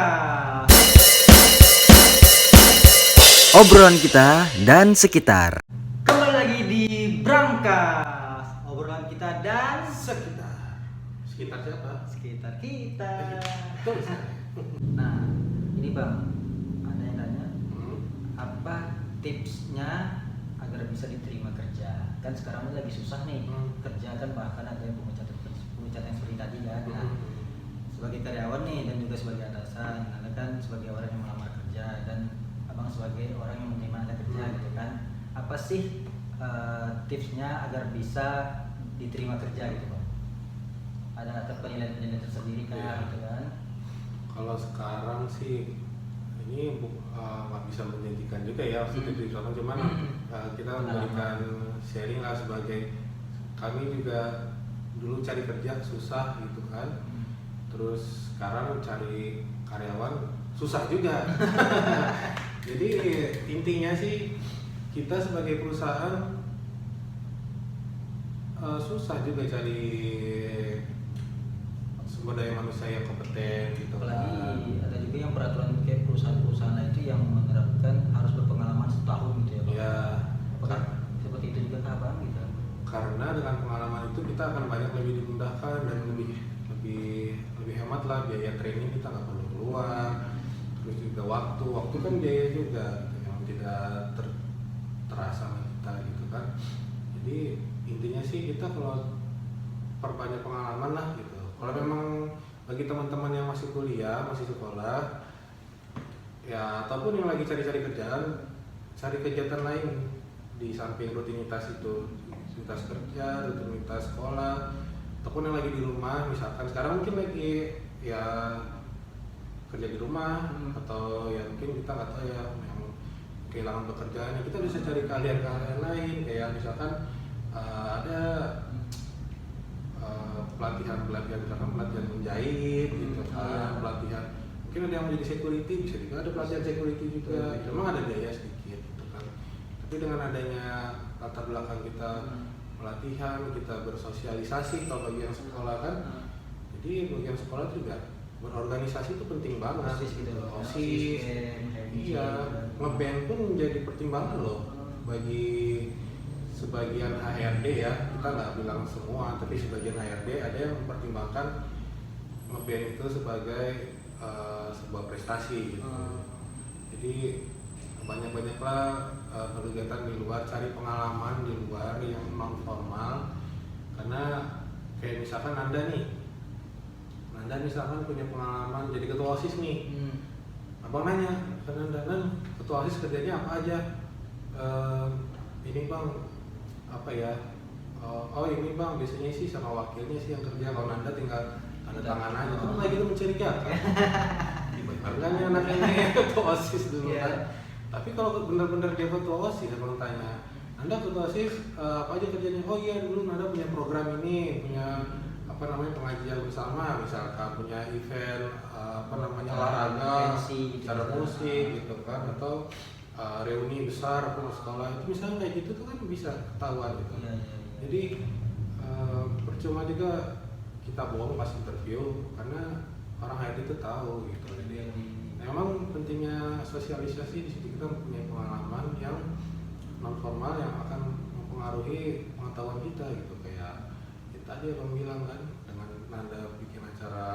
Brangkas. Obrolan kita dan sekitar. Kembali lagi di Brangkas. Obrolan kita dan Sekitar. Sekitar siapa? sekitar kita. Betul. Nah, ini Bang, ada yang tanya, Hmm. apa tipsnya agar bisa diterima kerja? Kan sekarang ini lagi susah nih kerja, kan bahkan ada yang pemecatan yang seperti tadi kan. Nah, sebagai karyawan nih dan juga sebagai atasan, Anda kan sebagai orang yang melamar kerja dan Abang sebagai orang yang menerima Anda kerja gitu kan. Apa sih tipsnya agar bisa diterima kerja gitu Bang? Ada penilaian-penilaian tersendiri kan Iya. gitu kan? Kalau sekarang sih ini nggak bisa menjanjikan juga ya maksudnya di sana, cuman kita memberikan sharing lah sebagai kami juga dulu cari kerja susah gitu kan, terus sekarang cari karyawan susah juga. Jadi intinya sih kita sebagai perusahaan susah juga cari sumber daya manusia yang kompeten gitu kan. Apalagi ada juga yang peraturan kayak perusahaan-perusahaan lain itu yang menerapkan harus berpengalaman setahun gitu ya Bang? Ya, Apakah seperti itu juga kah Bang gitu? karena dengan pengalaman itu kita akan banyak lebih dimudahkan dan lebih hemat lah, biaya training kita nggak perlu keluar, terus juga waktu kan biaya juga yang tidak terasa sama kita gitu kan. Jadi intinya sih kita kalau perbanyak pengalaman lah gitu. Kalau memang bagi teman-teman yang masih kuliah, masih sekolah, ya ataupun yang lagi cari-cari kerjaan, cari kegiatan lain di samping rutinitas itu, rutinitas kerja, rutinitas sekolah, ataupun yang lagi di rumah, misalkan sekarang mungkin lagi ya kerja di rumah, atau ya mungkin kita nggak tahu ya yang kehilangan pekerjaan, ya kita bisa cari keahlian-keahlian lain, kayak misalkan ada pelatihan misalkan pelatihan menjahit gitu kan, pelatihan mungkin ada yang menjadi security, bisa juga ada pelatihan security juga. Memang ada biaya sedikit gitu kan, tapi dengan adanya latar belakang kita pelatihan, kita bersosialisasi kalau bagi yang sekolah kan, jadi bagi yang sekolah juga berorganisasi itu penting banget. OSIS gitu loh. OSIS, iya, ngeband pun menjadi pertimbangan loh bagi sebagian HRD ya, kita nggak bilang semua, tapi sebagian HRD ada yang mempertimbangkan ngeband itu sebagai sebuah prestasi gitu. Jadi banyak-banyaklah kegiatan di luar, cari pengalaman di luar yang non formal, karena kayak misalkan Anda misalkan punya pengalaman jadi ketua OSIS nih, Abang nanya ke Anda, ketua OSIS kerjanya apa aja? Ini Bang, apa ya, oh ini Bang biasanya sih sama wakilnya sih yang kerja, kalau Nanda tinggal tanda tangan aja, kan lagi itu mencurigakan. Bangkanya anak ini ketua OSIS dulu kan. Tapi kalau benar-benar dia ketua OSIS, kalau tanya Anda ketua OSIS apa aja kerjanya? Oh iya, dulu Nanda punya program ini, punya apa namanya pengajian bersama, misalkan punya event olahraga, acara musik gitu kan, atau reuni besar apa sekolah itu misalnya kayak gitu tuh kan bisa ketahuan gitu. Jadi percuma juga kita bohong pas interview, karena orang HRD itu tahu gitu. Jadi memang pentingnya sosialisasi di situ, kita punya pengalaman yang non formal yang akan mempengaruhi pengetahuan kita gitu. Kayak tadi Abang bilang kan, dengan Nanda bikin acara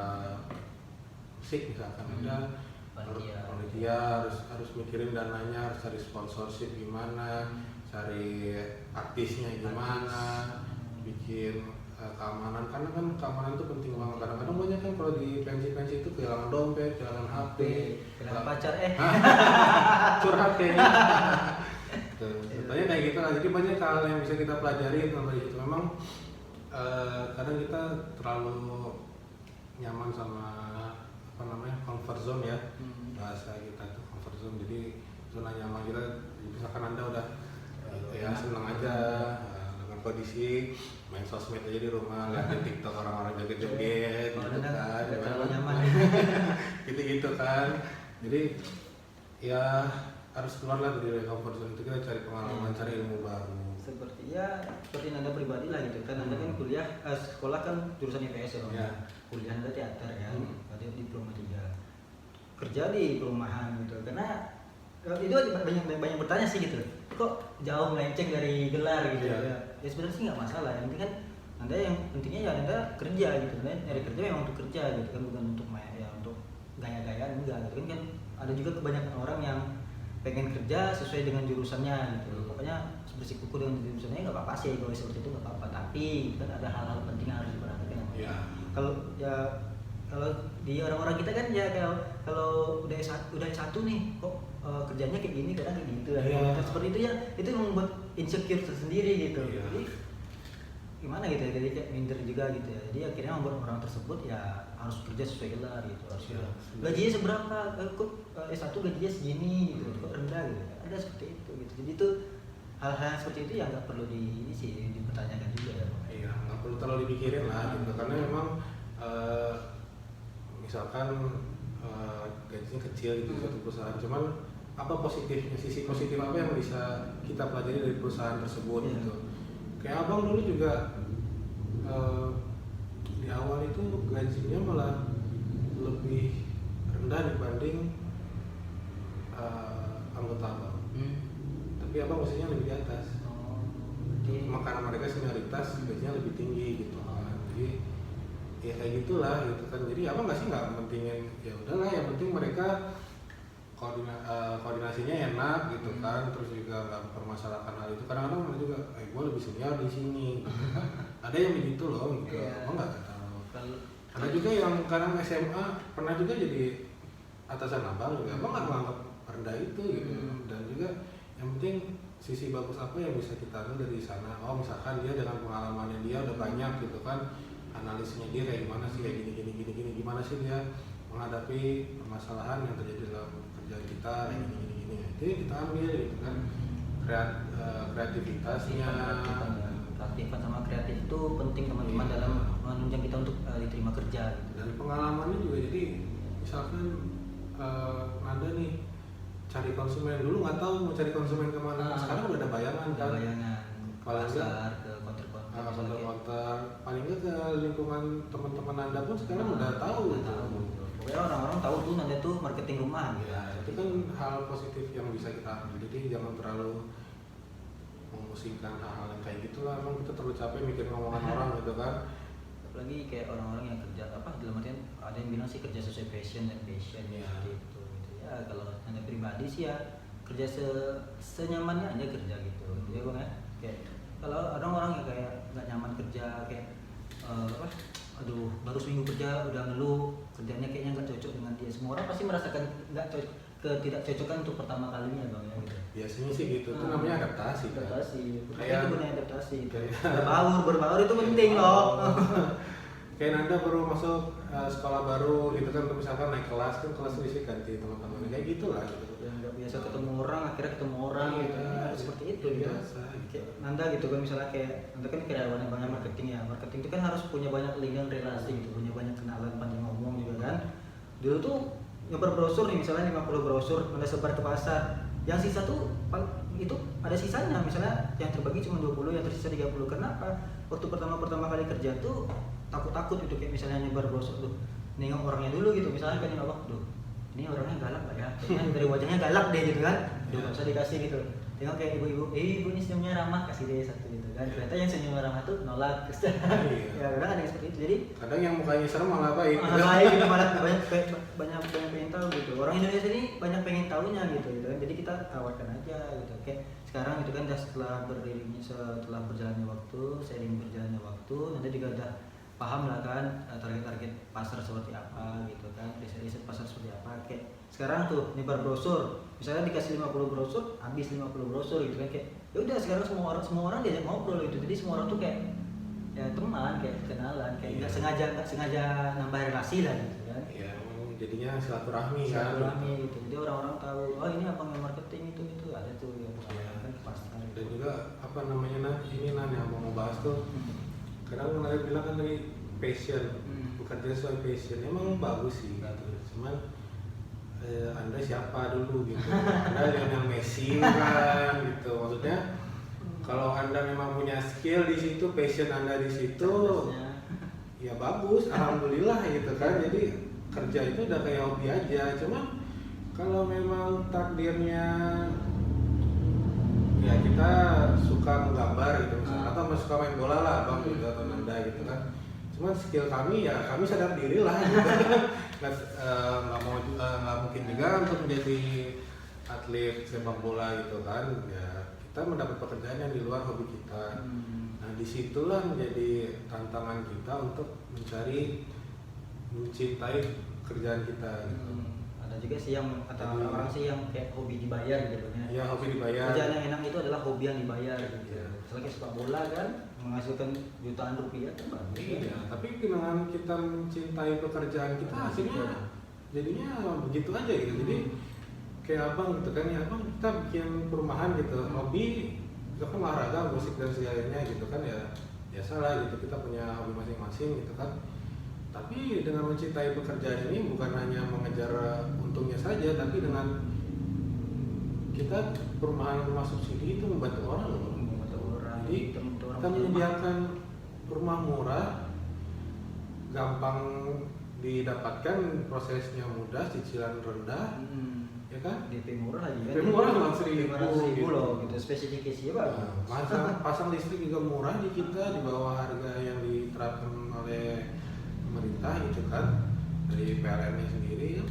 musik misalkan, Anda panitia harus mikirin dananya, harus cari sponsorship gimana, cari artisnya gimana, bikin keamanan, karena kan keamanan itu penting banget. Kadang-kadang banyak kan kalau di pensi itu kehilangan dompet, kehilangan HP, kehilangan pacar curhat kayaknya. Contohnya kayak gitu lah. Jadi banyak hal yang bisa kita pelajari dari itu. Memang kadang kita terlalu nyaman sama apa namanya comfort zone ya, bahasa kita tuh comfort zone. Jadi zona nyaman kita, misalkan Anda udah ya senang aja dengan kondisi main sosmed aja di rumah, liatin TikTok orang-orang joget-joget gitu kan, nyaman. gitu kan. Jadi ya harus keluar lah dari comfort zone itu, kita cari pengalaman, cari ilmu baru. Seperti Anda pribadi lah gitu kan. Anda kan kuliah sekolah kan jurusan IPS ya Bang. Kuliah Anda teater kan, berarti diploma 3. kerja di perumahan gitu, karena itu banyak bertanya sih gitu, kok jauh melenceng dari gelar gitu. Ya sebenarnya sih nggak masalah, yang penting kan anda, yang pentingnya ya anda kerja gitu kan, nyari kerja memang untuk kerja gitu kan, bukan untuk ya untuk gaya-gayaan, enggak gitu kan. Ada juga kebanyakan orang yang pengen kerja sesuai dengan jurusannya gitu, pokoknya bersikukuh dengan jurusannya, nggak apa-apa sih kalau seperti itu, nggak apa-apa, tapi kan ada hal-hal penting yang harus diperhatikan. Kalau di orang-orang kita kan ya, kalau udah S1 nih kok kerjanya kayak gini, kadang kayak gitu ya. Seperti itu ya, itu membuat insecure tersendiri gitu. Jadi gimana gitu ya, jadi kayak minder juga gitu ya. Jadi akhirnya membuat orang tersebut ya harus kerja sesuai gelar gitu. Gajinya seberapa? Kok S1 gajinya segini gitu, kok rendah gitu. Ada seperti itu gitu. Jadi itu hal-hal seperti itu ya nggak perlu dipertanyakan juga ya. Iya, nggak perlu terlalu dipikirin lah gitu, karena memang misalkan gajinya kecil gitu suatu perusahaan, cuman apa positifnya, sisi positif apa yang bisa kita pelajari dari perusahaan tersebut gitu. Kayak abang dulu juga di awal itu gajinya malah lebih rendah dibanding anggota abang, tapi abang posisinya lebih di atas. Karena mereka senioritas, gajinya lebih tinggi gitu kan. Jadi ya kayak gitulah gitu kan. Jadi abang nggak mentingin, ya udahlah yang penting mereka koordinasinya enak gitu kan, terus juga nggak mempermasalahkan hal itu. Kadang-kadang ada juga, gue lebih senior di sini gitu kan. Ada yang begitu loh gitu. Abang nggak tahu. Ada juga yang kadang SMA pernah juga jadi atasan abang juga, abang nggak menganggap rendah itu gitu. Dan juga yang penting sisi bagus apa yang bisa kita ambil dari sana. Oh misalkan dia dengan pengalamannya dia udah banyak gitu kan, analisnya dia kayak gimana sih, kayak gini, gimana sih dia menghadapi permasalahan yang terjadi dalam kerjaan kita, kayak gini. Itu yang kita ambil gitu kan, kreativitasnya. Keaktifan sama kreatif itu penting teman-teman dalam menunjang kita untuk diterima kerja gitu. Dari pengalamannya juga, jadi misalkan Nanda nih cari konsumen, dulu nggak tahu mau cari konsumen kemana, sekarang udah ada bayangan kan. Pasar, ke konter, paling nggak ke lingkungan teman-teman Anda pun sekarang udah tahu. Pokoknya orang-orang tahu tuh Nanda tuh marketing rumah gitu. Ya, itu kan hal positif yang bisa kita ambil. Jadi jangan terlalu memusingkan hal-hal yang kayak gitulah. Emang kita terlalu capek mikir ngomongan orang gitu kan. Apalagi kayak orang-orang yang kerja dalam artian ada yang bilang sih kerja sesuai passion gitu. Ya kalau Anda pribadi sih ya kerja senyamannya aja kerja gitu. Jadi bang ya, kayak kalau orang-orang yang kayak nggak nyaman kerja, kayak aduh baru seminggu kerja udah ngeluh kerjanya kayaknya nggak cocok dengan dia. Semua orang pasti merasakan ketidakcocokan untuk pertama kalinya bang ya gitu. Biasanya sih gitu, itu namanya adaptasi kan. Kayak itu benar adaptasi gitu. Berbaur itu penting loh. Kayak Nanda baru masuk sekolah baru gitu kan, misalkan naik kelas kan, kelas bisa ganti teman-teman kayak gitulah gitu. Yang nggak biasa ketemu orang, akhirnya ketemu orang gitu. Seperti itu biasa. Kayak Nanda gitu kan, misalnya kayak Nanda kan karyawan yang banyak marketing ya. Marketing itu kan harus punya banyak link dan relasi gitu, punya banyak kenalan, pandai ngomong juga kan. Dulu tuh nyebar brosur nih, misalnya 50 brosur Nanda sebar ke pasar. Yang sisa tuh itu ada sisanya, misalnya yang terbagi cuma 20, yang tersisa 30. Kenapa? Waktu pertama kali kerja tuh takut gitu, kayak misalnya nyebar brosur tuh nengok orangnya dulu gitu, misalnya kan nengok, ini orangnya galak lah ya, kayaknya dari wajahnya galak deh gitu kan, nggak usah dikasih gitu. Tengok kayak ibu ini senyumnya ramah, kasih dia satu gitu kan. Ternyata yang senyum ramah tuh nolak. Ya kadang ada yang seperti itu. Jadi kadang yang mukanya serem malah baik. Gitu, malah banyak pengen tahu gitu. Orang Indonesia ini banyak pengen tahunya gitu kan. Jadi kita tawarkan aja gitu. Kayak sekarang gitu kan, setelah berjalannya waktu, sering berjalannya waktu, nanti juga udah paham lah kan target-target pasar seperti apa gitu kan, riset pasar seperti apa. Kayak sekarang tuh nyebar brosur, misalnya dikasih 50 brosur, habis 50 brosur gitu kan, kayak ya udah sekarang semua orang diajak ngobrol gitu. Jadi semua orang tuh kayak ya teman, kayak kenalan, kayak nggak sengaja nambah relasi lah gitu kan. Iya, jadinya silaturahmi kan. Gitu. Jadi orang-orang tahu, oh ini abang yang marketing itu ada tuh ya, kan ke pasar. Dan juga apa namanya ini yang mau bahas tuh. Kadang mereka bilang kan dari passion, bukan dia sesuai passion, emang bagus sih gitu. Cuman Anda siapa dulu gitu, Anda Lionel Messi kan gitu. Maksudnya kalau Anda memang punya skill di situ, passion Anda di situ, ya bagus, alhamdulillah gitu kan. Jadi kerja itu udah kayak hobi aja. Cuman kalau memang takdirnya ya kita suka menggambar gitu misalnya, atau suka main bola lah bang gitu atau nanda gitu kan. Cuman skill kami ya kami sadar diri lah gitu. Nggak mungkin juga untuk menjadi atlet sepak bola gitu kan. Ya kita mendapat pekerjaan yang di luar hobi kita. Nah disitulah menjadi tantangan kita untuk mencintai kerjaan kita gitu. Ada juga sih yang kata orang sih yang kayak hobi dibayar gitu kan. Ya hobi dibayar. Kerjaan yang enak itu adalah hobi yang dibayar gitu. Ya. Misalnya kayak sepak bola kan menghasilkan jutaan rupiah kan bagus. Iya, tapi dengan kita mencintai pekerjaan kita hasilnya jadinya begitu aja gitu. Jadi kayak abang gitu kan ya, abang kita bikin perumahan gitu, hobi itu kan olahraga, musik dan sebagainya gitu kan ya biasalah gitu, kita punya hobi masing-masing gitu kan. Tapi dengan mencintai pekerjaan ini bukan hanya mengejar untungnya saja, tapi dengan kita perumahan rumah subsidi itu membantu orang loh. Jadi kita menyediakan rumah murah, gampang didapatkan, prosesnya mudah, cicilan rendah, ya kan? DP murah lagi kan? DP murah cuma 1.000 gitu loh, gitu. Spesifikasinya bagus. Pasang listrik juga murah di kita, di bawah harga yang diterapkan oleh pemerintah gitu kan, dari PLN-nya sendiri kan.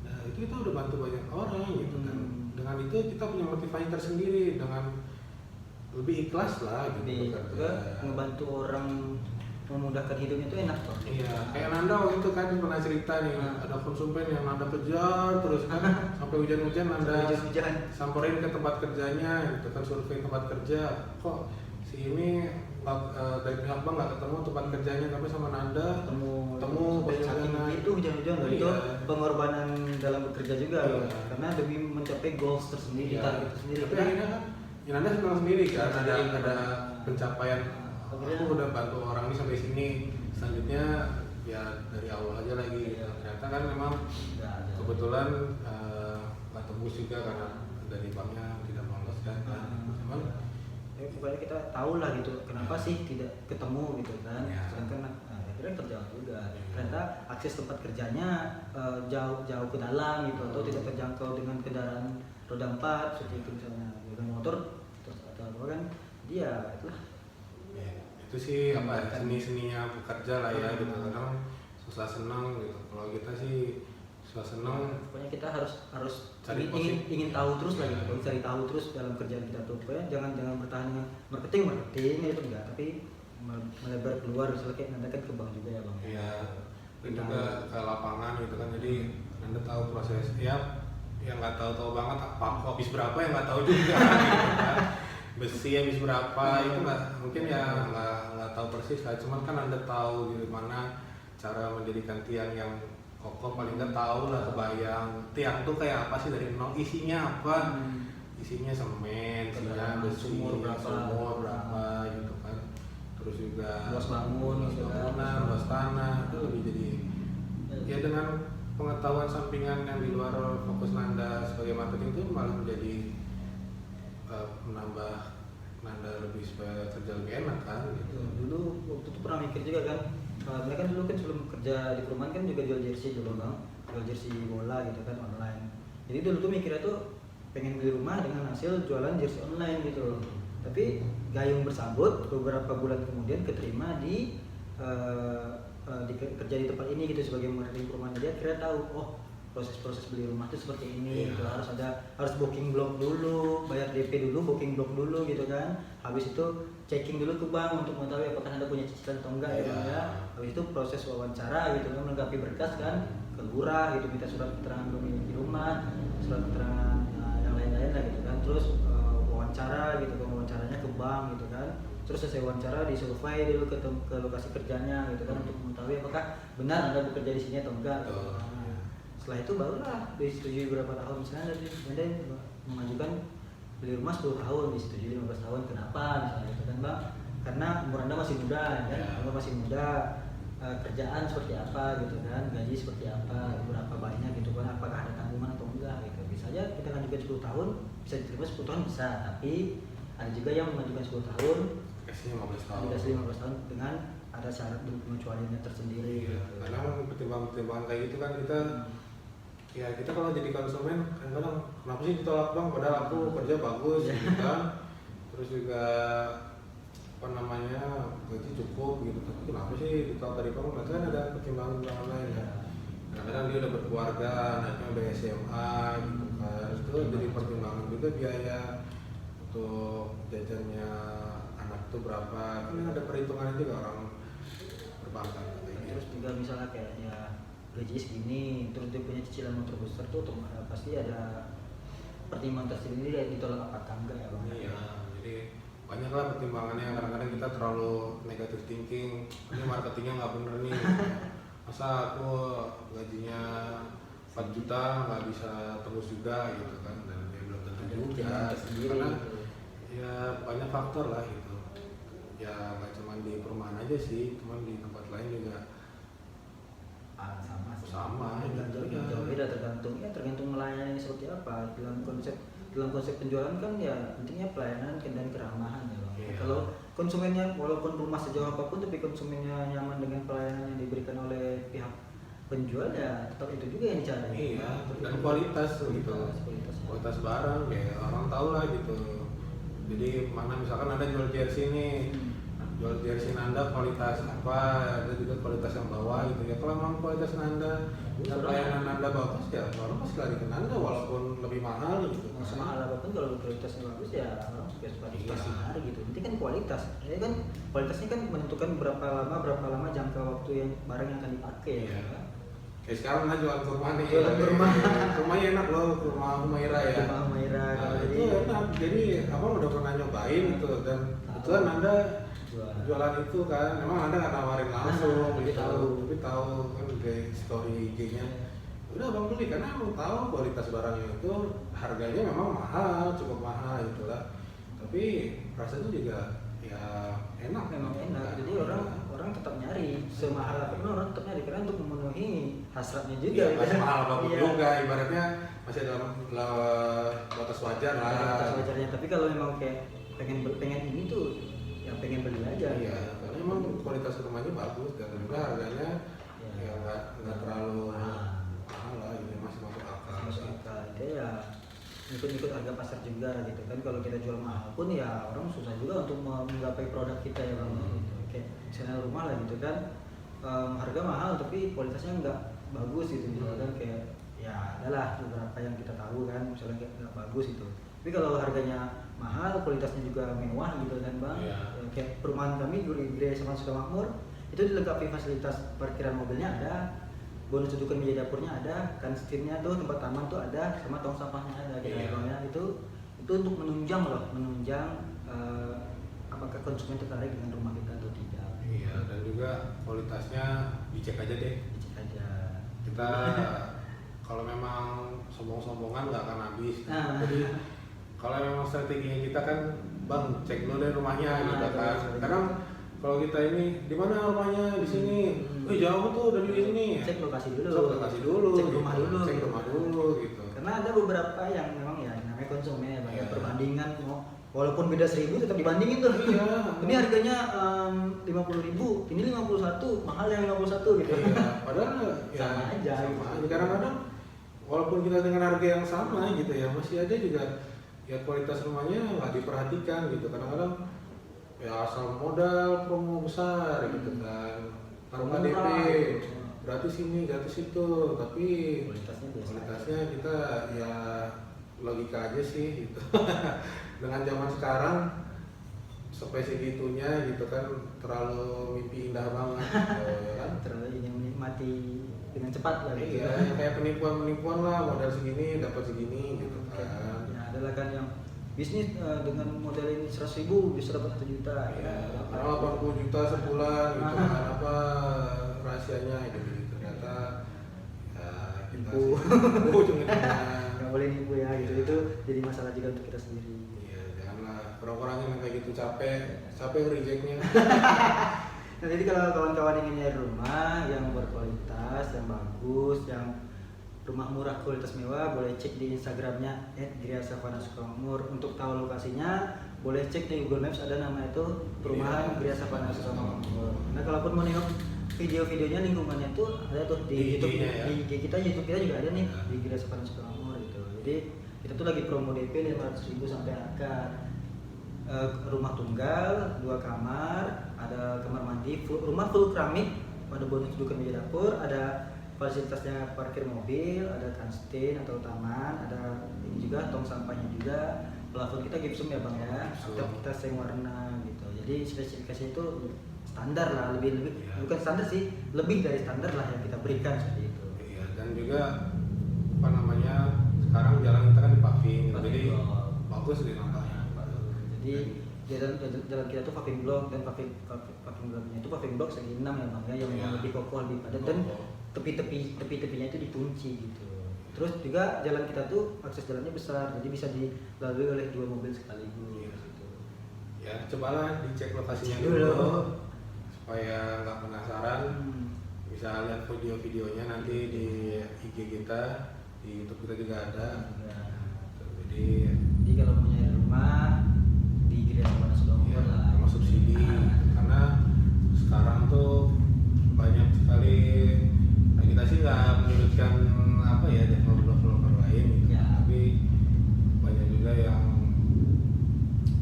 Nah itu kita udah bantu banyak orang gitu kan. Dengan itu kita punya motivasi tersendiri, dengan lebih ikhlas lah gitu kan. Ngebantu orang memudahkan hidupnya itu enak kok. Iya, kayak Nanda waktu itu kan pernah cerita nih, ada konsumen yang Nanda kejar terus kan sampai hujan-hujan Nanda samperin ke tempat kerjanya gitu kan, survei tempat kerja. Kok si ini dari pihak bank nggak ketemu tempat kerjanya, tapi sama Nanda ketemu itu hujan-hujan loh. Itu pengorbanan dalam bekerja juga loh, karena demi mencapai goals tersendiri, target tersendiri. Tapi akhirnya kan ya Nanda senang sendiri kan, ada pencapaian. Aku udah bantu orang ini sampai sini, selanjutnya ya dari Allah aja lagi. Ternyata kan memang kebetulan nggak tembus juga karena dari banknya tidak lolos kan. Cuman supaya kita tahu lah gitu kenapa sih tidak ketemu gitu kan. Sedangkan akhirnya kerja juga. Ternyata akses tempat kerjanya jauh ke dalam gitu, atau tidak terjangkau dengan kendaraan roda 4 seperti itu misalnya, dengan motor terus atau apa kan. Dia itulah. Itu sih apa seni-seninya bekerja lah ya gitu, kadang susah senang gitu. Kalau kita sih susah senang, pokoknya kita harus cari ingin tahu terus lah gitu, cari tahu terus dalam kerjaan kita tuh. Pokoknya jangan bertahan dengan marketing itu enggak, tapi melebar keluar, misalnya kayak Nanda kan ke bank juga ya bang. Iya, dan juga ke lapangan gitu kan, jadi Nanda tahu proses ya, yang nggak tahu banget apa habis berapa yang nggak tahu juga gitu kan. Besi habis berapa itu nggak mungkin ya nggak tahu persis lah, cuman kan Anda tahu gimana cara mendirikan tiang yang kokoh, paling nggak tahu lah, kebayang tiang tuh kayak apa sih dari nol, isinya apa, isinya semen, isinya besi, sumur berapa gitu kan, terus juga luas bangunan, luas tanah, itu lebih jadi ya dengan pengetahuan sampingan yang di luar fokus Nanda sebagai marketing itu malah menjadi menambah Nanda lebih supaya kerja lebih enak kan gitu. Dulu waktu itu pernah mikir juga kan, saya kan dulu kan sebelum kerja di perumahan kan juga jual jersey dulu bang, jual jersey bola gitu kan online. Jadi dulu tuh mikirnya tuh pengen beli rumah dengan hasil jualan jersey online gitu. Tapi gayung bersambut, beberapa bulan kemudian keterima di kerja di tempat ini gitu sebagai marketing perumahan. Dia kira tahu, oh proses beli rumah itu seperti ini gitu. Harus booking blog dulu, bayar DP dulu, booking blog dulu gitu kan. Habis itu checking dulu ke bank untuk mengetahui apakah Anda punya cicilan atau enggak gitu ya. Habis itu proses wawancara gitu kan, melengkapi berkas kan, ke lurah gitu, minta surat keterangan memiliki rumah, surat keterangan yang lain-lain lah gitu kan. Terus wawancara gitu kan, wawancaranya ke bank gitu kan. Terus selesai wawancara disurvei dulu ke lokasi kerjanya gitu kan, untuk mengetahui apakah benar Anda bekerja di sini atau enggak gitu. Setelah itu barulah disetujui berapa tahun, misalnya Anda mengajukan beli rumah 10 tahun, disetujui 15 tahun, kenapa misalnya gitu kan bang, karena umur Anda masih muda kan, Anda masih muda, kerjaan seperti apa gitu kan, gaji seperti apa, berapa banyak gitu kan, apakah ada tanggungan atau enggak gitu. Bisa aja kita ngajukan 10 tahun, bisa diterima 10 tahun bisa, tapi ada juga yang mengajukan 10 tahun dikasih 15 tahun dikasih 15 tahun dengan ada syarat dan pengecualiannya tersendiri. Iya, Gitu. karena pertimbangan kayak gitu kan kita ya kita kalau jadi konsumen kadang-kadang kenapa sih ditolak bang padahal aku kerja bagus Iya. gitu kan, terus juga apa namanya gaji cukup gitu, tapi kenapa sih ditolak dari kamu? Berarti kan ada pertimbangan lain ya. Kadang-kadang dia udah berkeluarga, anaknya udah SMA gitu kan, itu jadi pertimbangan juga biaya untuk jajannya anak itu berapa, kan ada perhitungannya juga orang perbankan kayak gitu. Terus juga misalnya kayak ya gaji segini, terus dia punya cicilan motor besar tuh pasti ada pertimbangan tersendiri ya ditolak apakah enggak ya bang? Iya, jadi banyak lah pertimbangannya. Kadang-kadang kita terlalu negatif thinking, ini marketingnya nggak bener nih. Masa aku gajinya 4 juta nggak bisa terus juga gitu kan, dan ya belum tentu Ada juga pertimbangan tersendiri karena gitu. ya banyak faktor lah gitu. Ya nggak cuma di perumahan aja sih, cuma di tempat lain juga Sama sih. Sama, Nggak jauh, iya. nggak jauh beda tergantung melayani seperti apa. Dalam konsep penjualan kan ya intinya pelayanan dan keramahan ya bang. Iya. Kalau konsumennya walaupun rumah sejauh apapun tapi konsumennya nyaman dengan pelayanan yang diberikan oleh pihak penjual ya tetap itu juga yang dicari. Iya, dan kualitas gitu. Kualitasnya. Kualitas barang ya orang tahu lah gitu. Jadi mana misalkan Anda jual jersey nih, jual jersey Nanda kualitas apa, ada juga kualitas yang bawah gitu ya. Kalau memang kualitas Nanda dan pelayanan Nanda bagus ya orang pasti lari ke Nanda walaupun lebih mahal gitu. Mau semahal apapun kalau kualitasnya bagus ya orang pasti Iya. hari gitu. Nanti kan kualitas, ya kan kualitasnya kan menentukan berapa lama jangka waktu yang barang yang akan dipakai Iya. ya. Kan? Kayak sekarang Nanda jualan kurma nih. Jualan kurma. Kurmanya enak loh, kurma Humaira ya. Kurma Humaira, Nah, kalau itu jadi- enak. Jadi abang udah pernah nyobain gitu dan kebetulan Nanda jualan itu kan, memang Anda nggak nawarin langsung Tapi gitu, tahu. tapi tahu kan dari story IG-nya. Udah abang beli karena abang tahu kualitas barangnya itu harganya memang mahal, cukup mahal itulah. Tapi rasanya juga ya enak. Memang enak, jadi orang tetap nyari semahal apapun orang tetap nyari karena untuk memenuhi hasratnya juga. Iya, gitu. masih mahal apapun Iya. juga, ibaratnya masih dalam batas wajar lah. Batas wajarnya, tapi kalau memang kayak pengen ini tuh ya pengen beli aja. Iya, karena memang kualitas rumahnya bagus dan juga harganya ya nggak terlalu mahal lah, ini masih masuk akal. Masuk akal. Dia ya ikut harga pasar juga gitu kan. Kalau kita jual mahal pun ya orang susah juga untuk menggapai produk kita ya bang. Gitu. Kayak misalnya rumah lah gitu kan, harga mahal tapi kualitasnya nggak bagus gitu misalkan kayak ya adalah beberapa yang kita tahu kan misalnya kayak nggak bagus gitu. Tapi kalau harganya mahal, kualitasnya juga mewah gitu kan bang. Iya. Ya, kayak perumahan kami Gurigre sama Sukamakmur itu dilengkapi fasilitas parkiran mobilnya ada, bonus dudukan meja dapurnya ada, kan setirnya tuh tempat taman tuh ada, sama tong sampahnya ada gitu Iya. ya. Itu untuk menunjang apakah konsumen tertarik dengan rumah kita atau tidak. Iya, dan juga kualitasnya dicek aja deh. Dicek aja. Kita kalau memang sombong-sombongan nggak akan habis. Nah. Jadi kalau memang strateginya kita kan, bang cek dulu deh rumahnya Nah, gitu itu kan. strategi. Kadang kalau kita ini di mana rumahnya di sini, jauh tuh dari sini. Cek lokasi dulu. Cek lokasi dulu. Cek rumah gitu. dulu. Cek gitu. rumah dulu gitu. Karena ada beberapa yang memang ya namanya konsumen ya, banyak Iya. perbandingan mau walaupun beda 1.000 tetap dibandingin tuh. Iya. Ini harganya 50.000, ini 51, mahal yang 51 gitu. Iya, padahal ya Sama aja, sama gitu. aja. Kadang-kadang walaupun kita dengan harga yang sama gitu ya, masih ada juga ya kualitas rumahnya nggak diperhatikan gitu. Kadang-kadang ya asal modal promo besar gitu kan, tanpa Promo DP, murah. gratis ini gratis itu, tapi Kualitasnya biasa. kualitasnya kita ya logika aja sih gitu. Dengan zaman sekarang sampai segitunya gitu kan, terlalu mimpi indah banget gitu, ya kan. Terlalu ingin menikmati dengan cepat lah gitu. Iya, kayak penipuan lah, modal segini dapat segini gitu kan. Ya adalah kan yang bisnis dengan modal ini 100.000 bisa dapat 1 juta. Iya, karena 80 juta sebulan gitu kan, apa rahasianya gitu, ternyata ya kita Nipu. nipu ujung-ujungnya. Nggak boleh nipu ya gitu. Iya. Itu jadi masalah juga untuk kita sendiri. Iya, janganlah orang-orang yang kayak gitu capek rejectnya. Nah, jadi kalau kawan-kawan ingin nyari rumah yang berkualitas, yang bagus, yang rumah murah kualitas mewah, boleh cek di Instagramnya @griasavana Sukamakmur untuk tahu lokasinya, boleh cek di Google Maps, ada nama itu perumahan Gria Savana Susono Makmur. Nah kalaupun mau nengok video-videonya lingkungannya tuh ada tuh di YouTube IG-nya ya? di IG kita, YouTube kita juga ada nih Ya. di Gria Savana Susono Makmur gitu. Jadi kita tuh lagi promo DP 500.000 sampai akad. Rumah tunggal, 2 kamar, ada kamar mandi, rumah full keramik, ada bonus dudukan meja dapur, ada fasilitasnya parkir mobil, ada kantin atau taman, ada ini juga tong sampahnya juga. Plafon kita gypsum ya bang ya, atap kita seng warna gitu. Jadi spesifikasinya itu standar lah, lebih Ya. bukan standar sih, lebih dari standar lah yang kita berikan seperti itu. Iya, dan juga apa namanya, sekarang jalan kita kan di paving, gitu. Jadi bagus di nampaknya. Jadi jalan kita tuh paving block, dan paving blocknya itu paving block segi 6 ya bang ya, yang Iya. lebih kokoh, lebih padat, dan tepi-tepinya itu dikunci gitu. Terus juga jalan kita tuh akses jalannya besar, jadi bisa dilalui oleh 2 mobil sekaligus Iya. gitu. Ya cobalah dicek lokasinya Cek dulu dulu. supaya nggak penasaran. Bisa lihat video-videonya nanti di IG kita, di YouTube kita juga ada. Ya. Jadi kalau mau nyari rumah di Gria Savana Susono ya, lah. sama subsidi karena sekarang tuh banyak sekali, nah kita sih nggak menyebutkan apa ya developer lain gitu. Ya. Tapi banyak juga yang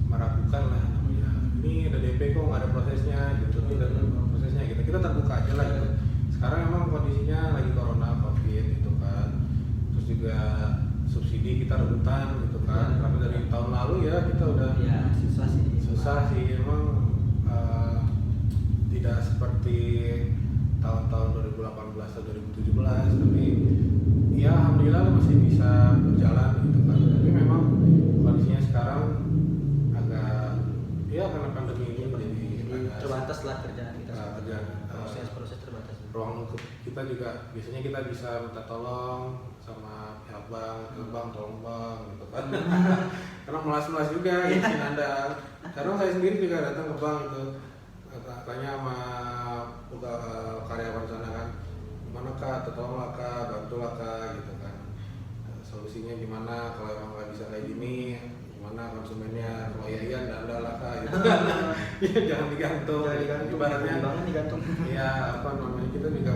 meragukan lah namanya, ini ada DP kok nggak ada prosesnya gitu, ini ada prosesnya gitu. Kita terbuka aja lah gitu. Sekarang emang kondisinya lagi corona covid gitu kan, terus juga subsidi kita rebutan gitu kan, karena dari tahun lalu ya kita udah Ya susah sih. emang tidak seperti tahun-tahun 2018 atau 2017, tapi ya alhamdulillah masih bisa berjalan gitu kan. Tapi memang kondisinya sekarang agak ya karena pandemi ini jadi agak Terbatas lah kerjaan kita. kerjaan, proses terbatas. ruang lingkup kita juga biasanya kita bisa minta tolong sama pihak bank, bang tolong bang gitu kan. Karena melas-melas juga ya sih Anda. Karena saya sendiri juga datang ke bank itu, tanya sama karyawan sana kan, gimana kak, tolonglah kak, bantulah kak gitu kan. Solusinya gimana kalau emang nggak bisa kayak gini, gimana konsumennya, kalau iya Anda lah kak gitu kan. Jangan digantung. Ibaratnya banget digantung. ya apa namanya, kita juga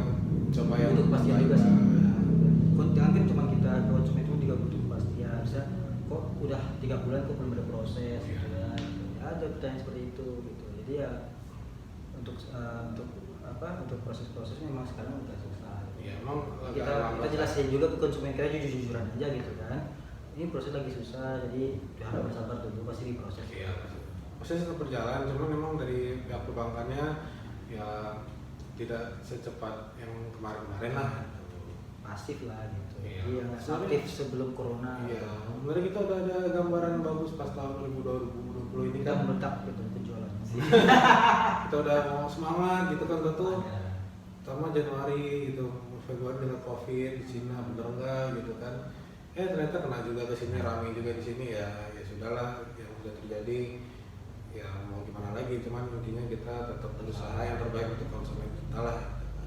coba yang Butuh kepastian juga terbaik sih. lah. Jangan kan cuma kita konsumen itu juga butuh kepastian. Bisa kok udah 3 bulan kok belum ada proses gitu ya. Ya ada pertanyaan seperti itu gitu. Jadi ya untuk proses-prosesnya memang sekarang udah susah. Iya, emang agak Kita lambat. jelasin juga ke konsumen kita jujur-jujuran aja gitu kan. Ini proses lagi susah, jadi harap bersabar dulu, pasti diproses. Iya, proses tetap berjalan, cuman memang dari pihak perbankannya ya tidak secepat yang kemarin-kemarin lah. Pasif lah gitu. Iya. Jadi yang aktif sebelum corona. Iya, sebenarnya kita udah ada gambaran bagus pas tahun 2020 ini Kita kan. meletak gitu penjualan. Kita udah mau semangat gitu kan, tuh Ada. sama Januari gitu, Februari dengan COVID di Cina, bener enggak gitu kan. Ternyata kena juga ke sini, ramai juga di sini ya sudahlah yang sudah terjadi ya mau gimana lagi, cuman intinya kita tetap berusaha yang terbaik untuk konsumen kita lah.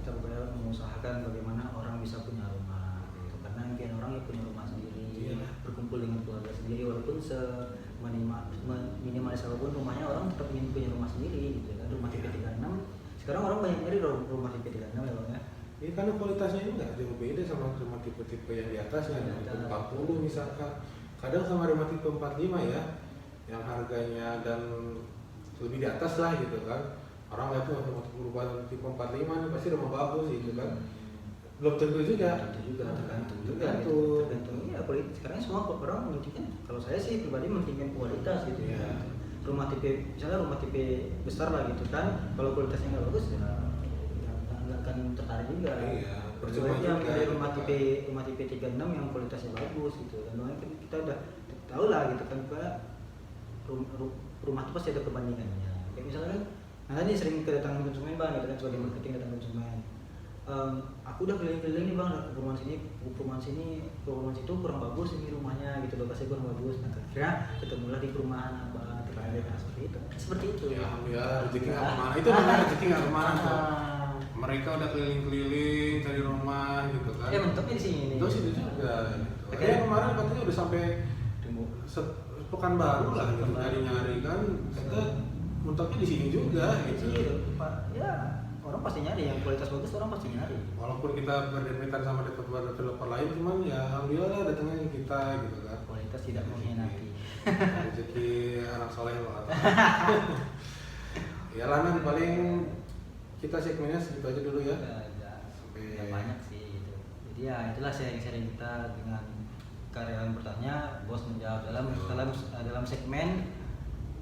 Kita benar mengusahakan bagaimana orang bisa punya rumah gitu. Karena impian orang ya punya rumah sendiri, Iya. berkumpul dengan keluarga sendiri, walaupun minimalis apapun rumahnya, orang tetap ingin punya rumah sendiri gitu kan. Rumah tipe 36 sekarang orang banyak nyari rumah tipe 36 ya bang ya. Ini karena kualitasnya ini nggak jauh beda sama rumah tipe-tipe yang di atasnya, Di tipe atas. 40 misalkan. Kadang sama rumah tipe 45 ya, yang harganya dan lebih di atas lah gitu kan. Orang lihat tuh rumah tipe 45 nih pasti rumah bagus gitu kan. Belum tentu juga. Tentu juga tergantung juga Tergantung. gitu. Tergantung ya kualitas. Sekarang semua orang mementingkan, kalau saya sih pribadi mementingkan kualitas gitu Iya. ya. Rumah tipe, misalnya rumah tipe besar lah gitu kan, kalau kualitasnya nggak bagus ya nggak akan tertarik juga. Iya, percuma Percuma yang juga, dari gitu rumah kan. tipe 36 yang kualitasnya bagus gitu. Dan makanya kan kita udah tahu lah gitu kan, Pak, rumah itu pasti ada perbandingannya. Kayak misalnya kan, nah tadi sering kedatangan konsumen bang, gitu kan, sebagai marketing datang konsumen. Aku udah keliling-keliling nih bang, perumahan situ kurang bagus ini rumahnya gitu, lokasi kurang bagus. Nah kira ketemulah di perumahan apa terkait seperti itu. Ya alhamdulillah rezeki nggak kemana, itu namanya rezeki nggak kemana tuh. Mereka udah keliling-keliling cari rumah gitu kan. Ya mentoknya di sini nih. Terus itu juga. Gitu. Oke. Kayak kemarin katanya udah sampai Pekanbaru lah gitu, Pekanbaru. nyari kan kita mentoknya di sini juga gitu. Pak, ya orang pasti nyari yang kualitas bagus, orang pasti nyari. Walaupun kita berdempetan sama developer lain, cuman ya alhamdulillah datangnya ke kita gitu kan. Kualitas tidak mengkhianati. Rezeki anak soleh loh. Ya lah Nan, paling kita segmennya segitu aja dulu ya. Nggak banyak sih gitu. Jadi ya itulah sharing-sharing kita dengan karyawan bertanya, bos menjawab dalam segmen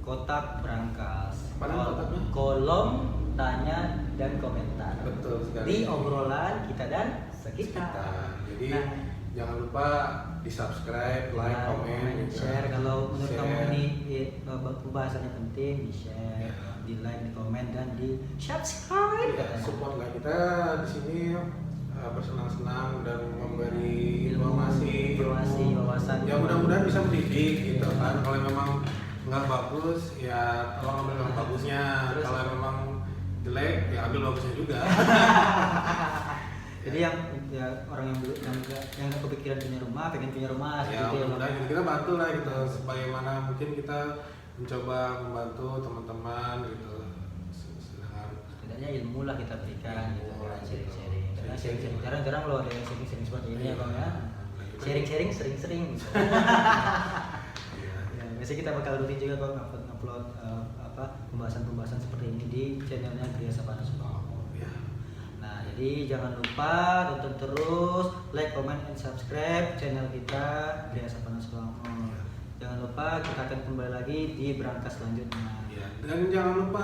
kotak berangkas. Mana kotaknya? Kolom tanya dan komentar. Betul sekali. Di obrolan kita dan sekitar. Jadi Nah, jangan lupa di subscribe, like, komen, share. Kalau menurut share. kamu ini pembahasannya penting, di share, Ya. di like, di komen dan di subscribe. Ya, support lah kita di sini bersenang-senang dan memberi Ilmu, informasi, wawasan. Ya mudah-mudahan bisa mendidik gitu kan. Kalau memang nggak bagus ya tolong ambil yang bagusnya. Terus? Kalau memang jelek ya ambil bagusnya juga. Jadi yang ya, orang yang belum yang nggak kepikiran punya rumah, pengen punya rumah Ya seperti mudah-mudahan kita bantu lah gitu sebagaimana mungkin kita mencoba membantu teman-teman gitu. Sedangkan setidaknya ilmu lah kita berikan gitu, Ilmu, kan, gitu. sharing-sharing. Karena Sharing-sharing. sharing-sharing jarang-jarang loh ada yang sharing-sharing seperti ini ya bang ya. Sharing-sharing sering-sering. Gitu. ya, Ya, biasanya kita bakal rutin juga kok ngupload pembahasan-pembahasan seperti ini di channelnya Gria Sabana Subango. ya. Nah, jadi jangan lupa tonton terus, like, comment, and subscribe channel kita Gria Sabana Subango. Jangan lupa kita akan kembali lagi di berangkas selanjutnya. Ya, dan jangan lupa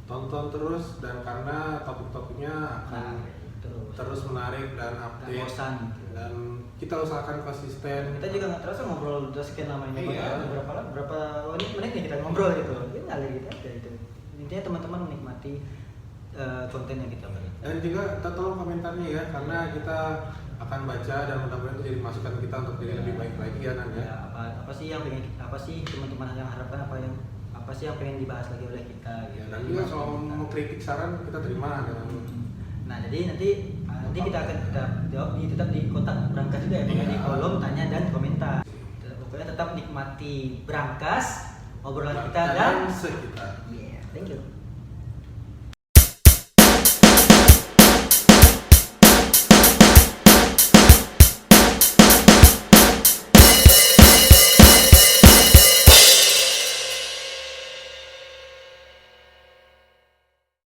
tonton terus dan karena topik-topiknya akan terus menarik dan update bosan gitu. dan kita usahakan konsisten. Kita juga nggak terasa ngobrol udah sekian lama ini. Iya. Berapa menit nih kita ngobrol gitu. Ini ngalir gitu aja itu. Intinya teman-teman menikmati konten yang kita berikan. Dan juga tolong komentarnya ya karena kita akan baca dan mudah-mudahan itu jadi masukan kita untuk jadi lebih baik lagi ya Nan ya. Ya, apa sih teman-teman yang harapkan, apa sih yang pengen dibahas lagi oleh kita Ya, gitu. dan Jadi juga masukan kalau kita. mau kritik saran kita terima dengan Nah, jadi nanti kita akan jawab tetap di kotak berangkas juga ya, Iya. di kolom tanya dan komentar. Pokoknya tetap nikmati berangkas obrolan kita dan sekitar. yeah, thank you.